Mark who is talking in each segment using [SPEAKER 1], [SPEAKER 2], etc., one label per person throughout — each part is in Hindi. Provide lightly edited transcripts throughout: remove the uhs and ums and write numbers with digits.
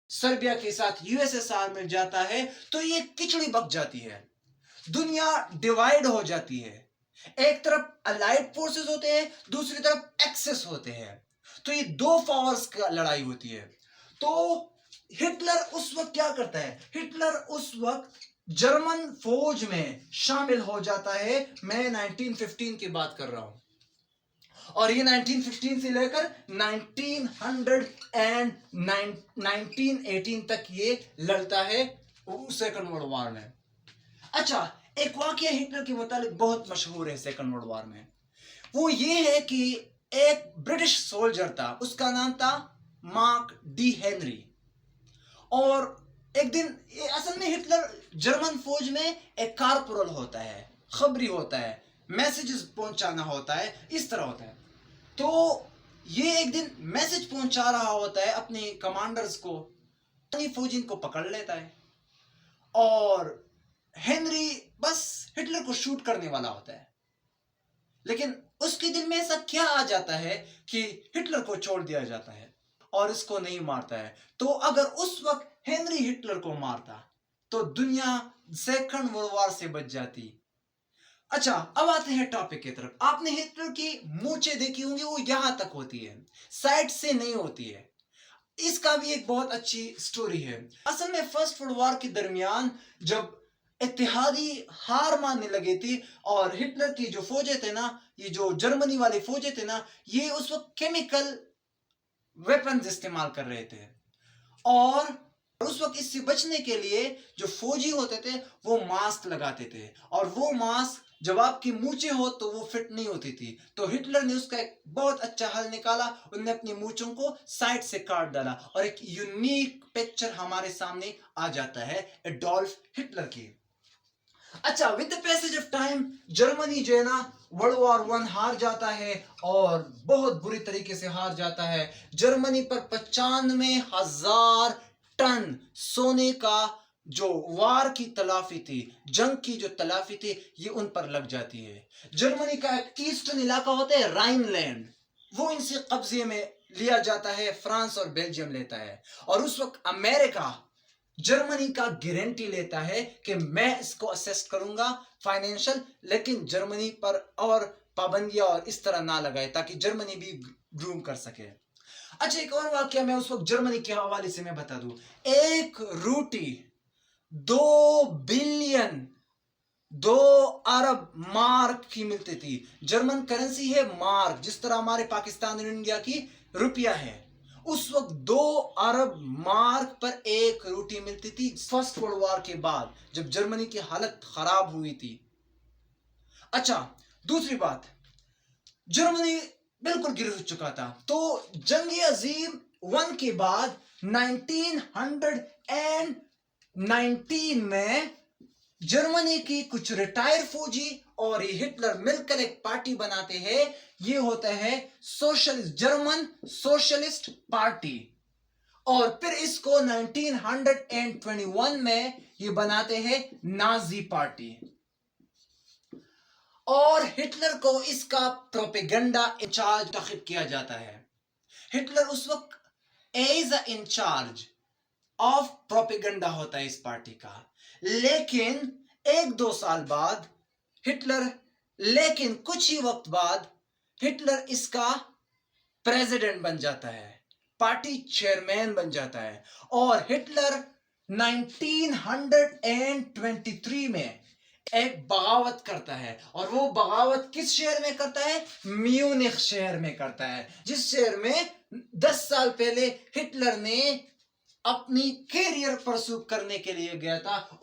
[SPEAKER 1] सर्बिया के साथ यूएसएसआर मिल जाता है तो ये खिचड़ी पक जाती है, दुनिया डिवाइड हो जाती है। एक तरफ अलाइड फोर्सेस होते हैं, दूसरी तरफ एक्सेस होते हैं, तो ये दो पावर्स का लड़ाई होती है। तो हिटलर उस वक्त क्या करता है? हिटलर उस वक्त जर्मन फौज में शामिल हो जाता है। मैं 1915 की बात कर रहा हूं, और ये 1915 से लेकर 1918 तक ये लड़ता है सेकंड वर्ल्ड वॉर में। अच्छा, एक वाकया हिटलर के मुतालिक बहुत मशहूर है सेकंड वर्ल्ड वॉर में। वो ये है कि एक ब्रिटिश सोल्जर था, उसका नाम था मार्क डी हेनरी। और एक दिन, असल में हिटलर जर्मन फौज में एक कारपोरल होता है, खबरी होता है, मैसेजेस पहुंचाना होता है, इस तरह होता है। तो ये एक दिन मैसेज पहुंचा रहा होता है अपने कमांडर्स को, फौजी को पकड़ लेता है और हेनरी बस हिटलर को शूट करने वाला होता है। लेकिन उसके दिल में ऐसा क्या आ जाता है कि हिटलर को छोड़ दिया जाता है और इसको नहीं मारता है। तो अगर उस वक्त हेनरी हिटलर को मारता तो दुनिया सेकंड वर्ल्ड वॉर से बच जाती। अच्छा, अब आते हैं टॉपिक की तरफ। आपने हिटलर की मूंछें देखी होंगी, वो यहां तक होती है, साइड से नहीं होती है। इसका भी एक बहुत अच्छी स्टोरी है। असल में फर्स्ट वर्ल्ड वॉर के दरमियान जब इत्तेहादी हार मानने लगे थे और हिटलर की जो फौजें थे ना, ये जो जर्मनी वाली फौजें थे ना, ये उस वक्त केमिकल वेपन्स इस्तेमाल कर रहे थे। और उस वक्त इससे बचने के लिए जो फौजी होते थे वो मास्क लगाते थे, और वो मास्क जब आपकी मूंछें हो तो वो फिट नहीं होती थी। तो हिटलर ने उसका एक बहुत अच्छा हल निकाला, उन्होंने अपनी मूंछों को साइड से काट डाला और एक यूनिक पिक्चर हमारे सामने आ जाता है एडोल्फ हिटलर की। अच्छा, with the passage of time Germany जो है ना वर्ल्ड वॉर वन हार जाता है, और बहुत बुरी तरीके से हार जाता है। जर्मनी पर 95,000 टन सोने का जो वार की तलाफी थी, जंग की जो तलाफी थी, ये उन पर लग जाती है। जर्मनी का एक ईस्टर्न इलाका होता है राइनलैंड, वो इनसे कब्जे में लिया जाता है, फ्रांस और बेल्जियम लेता है। और उस वक्त अमेरिका जर्मनी का गारंटी लेता है कि मैं इसको असेस करूंगा फाइनेंशियल, लेकिन जर्मनी पर और पाबंदियां और इस तरह ना लगाए ताकि जर्मनी भी ग्रूम कर सके। अच्छा, एक और वाक्य मैं उस वक्त जर्मनी के हवाले से मैं बता दूं। एक रोटी 2 बिलियन 2 अरब मार्क की मिलती थी। जर्मन करेंसी है मार्क, जिस तरह हमारे पाकिस्तान और इंडिया की रुपया है। उस वक्त 2 अरब मार्क पर एक रोटी मिलती थी, फर्स्ट वर्ल्ड वॉर के बाद जब जर्मनी की हालत खराब हुई थी। अच्छा, दूसरी बात, जर्मनी बिल्कुल गिर चुका था। तो जंग अजीम वन के बाद 1919 में जर्मनी की कुछ रिटायर फौजी और ये हिटलर मिलकर एक पार्टी बनाते हैं, ये होता है सोशलिस्ट, जर्मन सोशलिस्ट पार्टी। और फिर इसको 1921 में ये बनाते हैं नाजी पार्टी, और हिटलर को इसका प्रोपेगेंडा इंचार्ज तखिब किया जाता है। हिटलर उस वक्त as a in charge of propaganda होता है इस पार्टी का। लेकिन 1-2 साल बाद लेकिन कुछ ही वक्त बाद हिटलर इसका प्रेसिडेंट बन जाता है, पार्टी चेयरमैन बन जाता है। और हिटलर 1923 में एक बगावत करता है, और वो बगावत किस शहर में करता है? म्यूनिख शहर में करता है, जिस शहर में 10 साल पहले हिटलर ने अपनी कैरियर परस्यू करने के लिए गया था।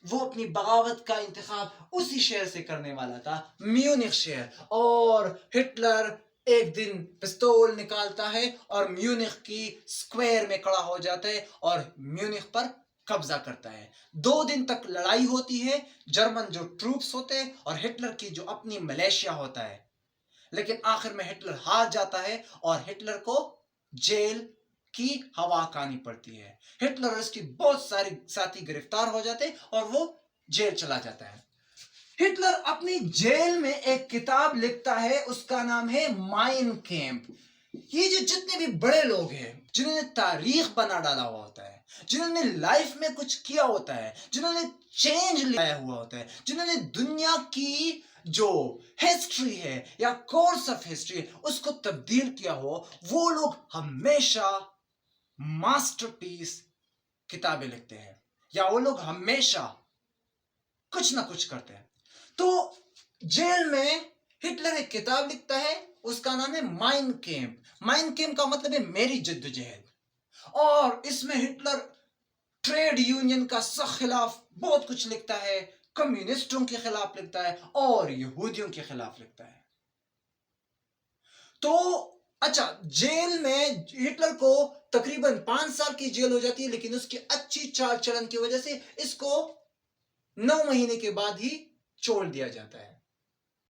[SPEAKER 1] वो अपनी बगावत का इंतखाब उसी शहर से करने वाला था, म्यूनिख शहर। और हिटलर एक दिन पिस्तौल निकालता है और म्यूनिख की स्क्वायर में खड़ा हो जाता है और म्यूनिख पर कब्जा करता है। 2 दिन तक लड़ाई होती है, जर्मन जो ट्रूप्स होते हैं और हिटलर की जो अपनी मलेशिया होता है। लेकिन आखिर में हिटलर हार जाता है और हिटलर को जेल की हवा खानी पड़ती है। हिटलर और इसके बहुत सारे साथी गिरफ्तार हो जाते हैं और वो जेल चला जाता है। हिटलर अपनी जेल में एक किताब लिखता है, उसका नाम है माइन कैंप। ये जो जितने भी बड़े लोग हैं जिन्होंने तारीख बना डाला हुआ होता है, जिन्होंने लाइफ में कुछ किया होता है, जिन्होंने चेंज लाया हुआ होता है, जिन्होंने दुनिया की जो हिस्ट्री है या कोर्स ऑफ हिस्ट्री उसको तब्दील किया हो, वो लोग हमेशा मास्टरपीस किताबें लिखते हैं या वो लोग हमेशा कुछ ना कुछ करते हैं। तो जेल में हिटलर एक किताब लिखता है, उसका नाम है माइन कैम्प। माइन कैम्प का मतलब है मेरी जद्दोजहद, और इसमें हिटलर ट्रेड यूनियन का सख्त खिलाफ बहुत कुछ लिखता है, कम्युनिस्टों के खिलाफ लिखता है और यहूदियों के खिलाफ लिखता है। तो अच्छा, जेल में हिटलर को तकरीबन 5 साल की जेल हो जाती है, लेकिन उसकी अच्छी चाल चलन की वजह से इसको 9 महीने के बाद ही छोड़ दिया जाता है।